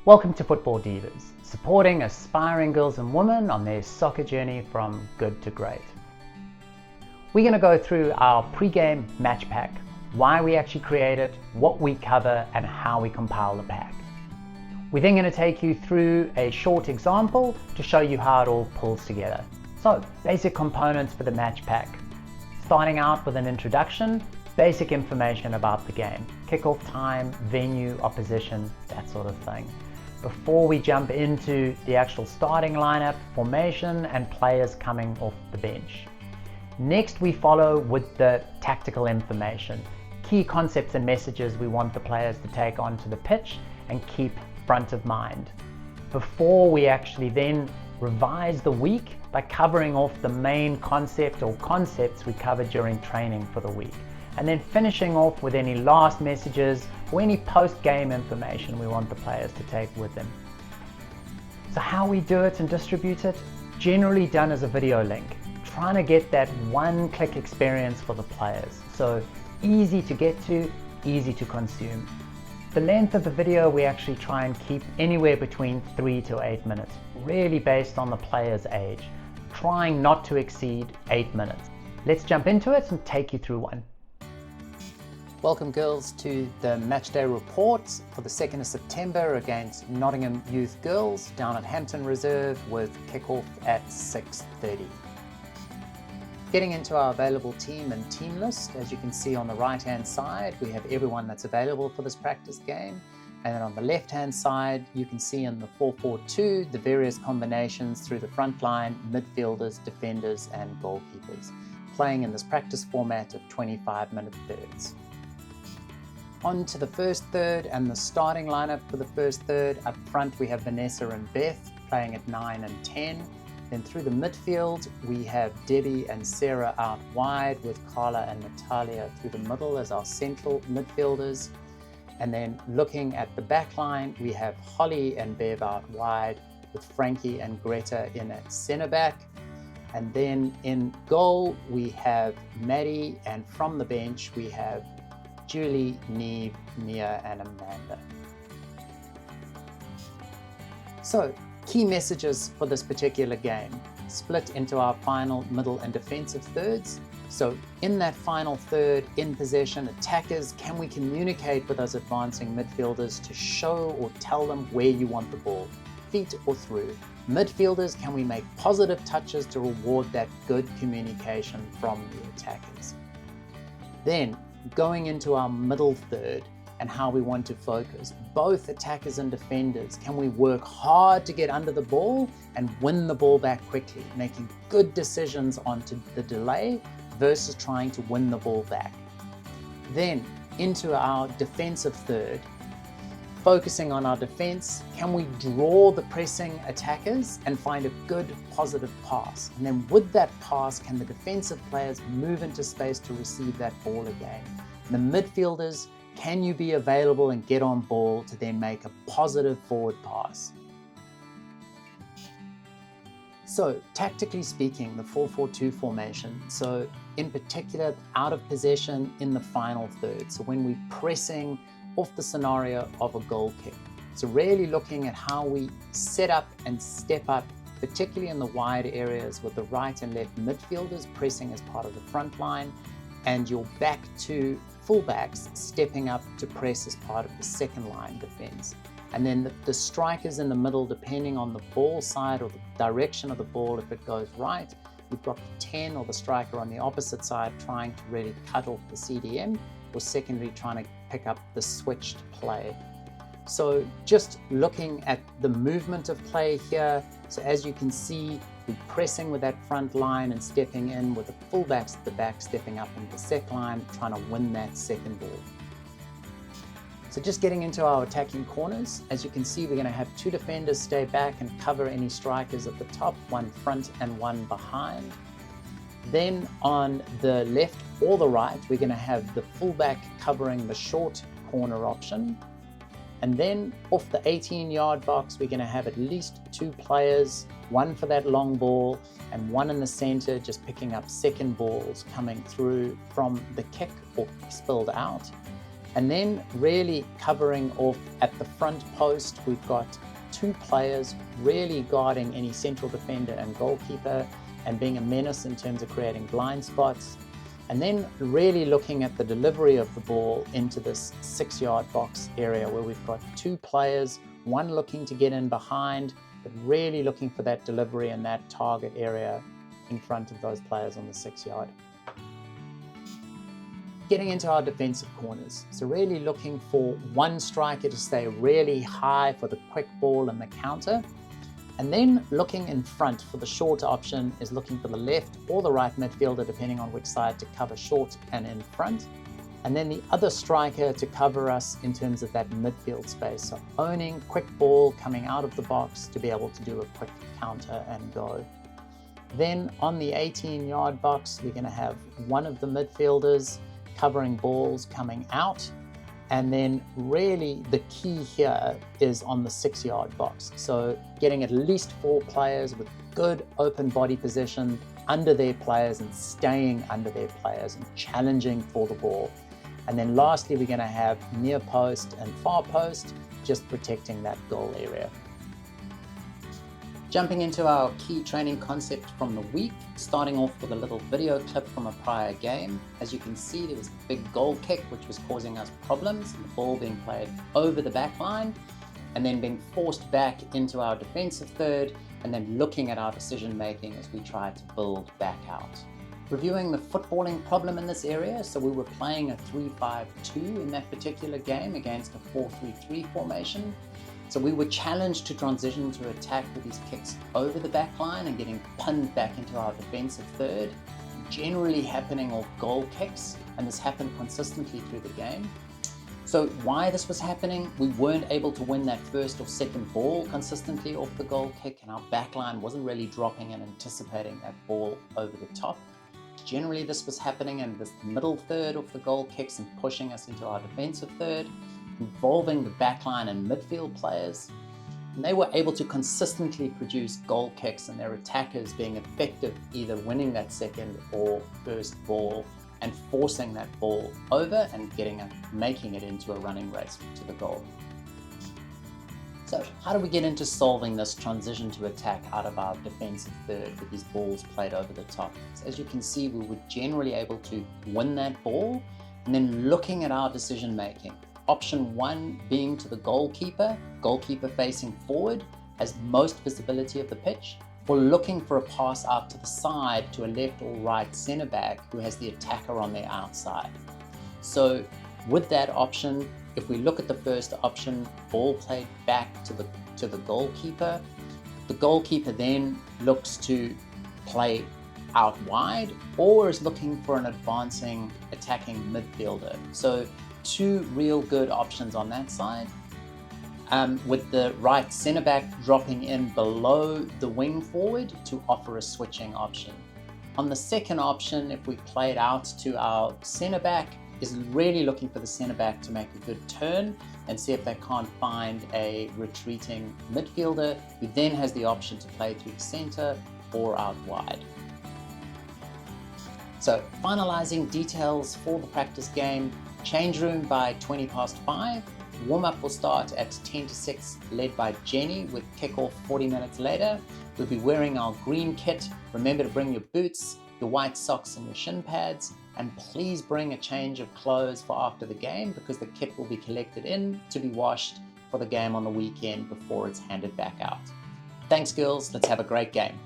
Welcome to Football Divas, supporting aspiring girls and women on their soccer journey from good to great. We're going to go through our pre-game match pack, why we actually create it, what we cover, and how we compile the pack. We're then going to take you through a short example to show you how it all pulls together. So, basic components for the match pack. Starting out with an introduction, basic information about the game, kickoff time, venue, opposition, that sort of thing, before we jump into the actual starting lineup, formation, and players coming off the bench. Next, we follow with the tactical information, key concepts and messages we want the players to take onto the pitch and keep front of mind, before we actually then revise the week by covering off the main concept or concepts we covered during training for the week, and then finishing off with any last messages or any post-game information we want the players to take with them. So how we do it and distribute it, generally done as a video link, trying to get that one-click experience for the players. So easy to get to, easy to consume. The length of the video we actually try and keep anywhere between 3 to 8 minutes, really based on the player's age, trying not to exceed 8 minutes. Let's jump into it and take you through one. Welcome girls to the matchday report for the 2nd of September against Nottingham Youth Girls down at Hampton Reserve with kickoff at 6:30. Getting into our available team and team list, as you can see on the right hand side, we have everyone that's available for this practice game. And then on the left hand side, you can see in the 4-4-2 the various combinations through the front line, midfielders, defenders and goalkeepers, playing in this practice format of 25-minute thirds. On to the first third and the starting lineup for the first third. Up front we have Vanessa and Beth playing at 9 and 10. Then through the midfield we have Debbie and Sarah out wide with Carla and Natalia through the middle as our central midfielders. And then looking at the back line we have Holly and Bev out wide with Frankie and Greta in at centre back. And then in goal we have Maddie, and from the bench we have Julie, Neve, Mia and Amanda. So, key messages for this particular game, split into our final, middle and defensive thirds. So in that final third, in possession, attackers, can we communicate with those advancing midfielders to show or tell them where you want the ball, feet or through? Midfielders, can we make positive touches to reward that good communication from the attackers? Then, going into our middle third and how we want to focus, both attackers and defenders, can we work hard to get under the ball and win the ball back quickly, making good decisions onto the delay versus trying to win the ball back. Then into our defensive third, focusing on our defense, can we draw the pressing attackers and find a good positive pass? And then with that pass, can the defensive players move into space to receive that ball again? The midfielders, can you be available and get on ball to then make a positive forward pass? So tactically speaking, the 4-4-2 formation, so in particular out of possession in the final third. So when we're pressing off the scenario of a goal kick. So really looking at how we set up and step up, particularly in the wide areas with the right and left midfielders pressing as part of the front line, and your back two fullbacks stepping up to press as part of the second line defense. And then the strikers in the middle, depending on the ball side or the direction of the ball, if it goes right, we've got the 10 or the striker on the opposite side trying to really cut off the CDM, or secondary trying to pick up the switched play. So just looking at the movement of play here, so as you can see, we're pressing with that front line and stepping in with the fullbacks at the back, stepping up into the second line, trying to win that second ball. So just getting into our attacking corners, as you can see, we're going to have 2 defenders stay back and cover any strikers at the top, 1 front and 1 behind. Then on the left or the right, we're going to have the fullback covering the short corner option. And then off the 18-yard box, we're going to have at least 2 players, 1 for that long ball and 1 in the center, just picking up second balls coming through from the kick or spilled out. And then really covering off at the front post, we've got 2 players really guarding any central defender and goalkeeper and being a menace in terms of creating blind spots. And then really looking at the delivery of the ball into this 6-yard box area where we've got 2 players, one looking to get in behind, but really looking for that delivery in that target area in front of those players on the 6-yard. Getting into our defensive corners. So really looking for one striker to stay really high for the quick ball and the counter. And then looking in front for the short option is looking for the left or the right midfielder, depending on which side to cover short and in front. And then the other striker to cover us in terms of that midfield space. So owning quick ball coming out of the box to be able to do a quick counter and go. Then on the 18-yard box, we're going to have one of the midfielders covering balls coming out. And then really the key here is on the 6-yard box. So getting at least 4 players with good open body position under their players and staying under their players and challenging for the ball. And then lastly, we're going to have near post and far post, just protecting that goal area. Jumping into our key training concept from the week, starting off with a little video clip from a prior game. As you can see, there was a big goal kick which was causing us problems, the ball being played over the back line and then being forced back into our defensive third and then looking at our decision making as we tried to build back out. Reviewing the footballing problem in this area, so we were playing a 3-5-2 in that particular game against a 4-3-3 formation. So we were challenged to transition to attack with these kicks over the back line and getting pinned back into our defensive third, generally happening off goal kicks, and this happened consistently through the game. So why this was happening, we weren't able to win that first or second ball consistently off the goal kick, and our back line wasn't really dropping and anticipating that ball over the top. Generally this was happening in this middle third of the goal kicks and pushing us into our defensive third, involving the backline and midfield players. And they were able to consistently produce goal kicks and their attackers being effective, either winning that second or first ball and forcing that ball over and making it into a running race to the goal. So how do we get into solving this transition to attack out of our defensive third with these balls played over the top? So as you can see, we were generally able to win that ball and then looking at our decision making. Option 1 being to the goalkeeper facing forward, has most visibility of the pitch, or looking for a pass out to the side to a left or right centre back who has the attacker on their outside. So with that option, if we look at the first option, ball played back to the goalkeeper, the goalkeeper then looks to play out wide or is looking for an advancing attacking midfielder. So 2 real good options on that side, with the right centre back dropping in below the wing forward to offer a switching option. On the second option, if we play it out to our centre back, is really looking for the centre back to make a good turn and see if they can't find a retreating midfielder who then has the option to play through the centre or out wide. So finalising details for the practice game. Change room by 5:20. Warm-up will start at 5:50, led by Jenny, with kickoff 40 minutes later. We'll be wearing our green kit. Remember to bring your boots, your white socks and your shin pads, and please bring a change of clothes for after the game because the kit will be collected in to be washed for the game on the weekend before it's handed back out. Thanks girls, let's have a great game.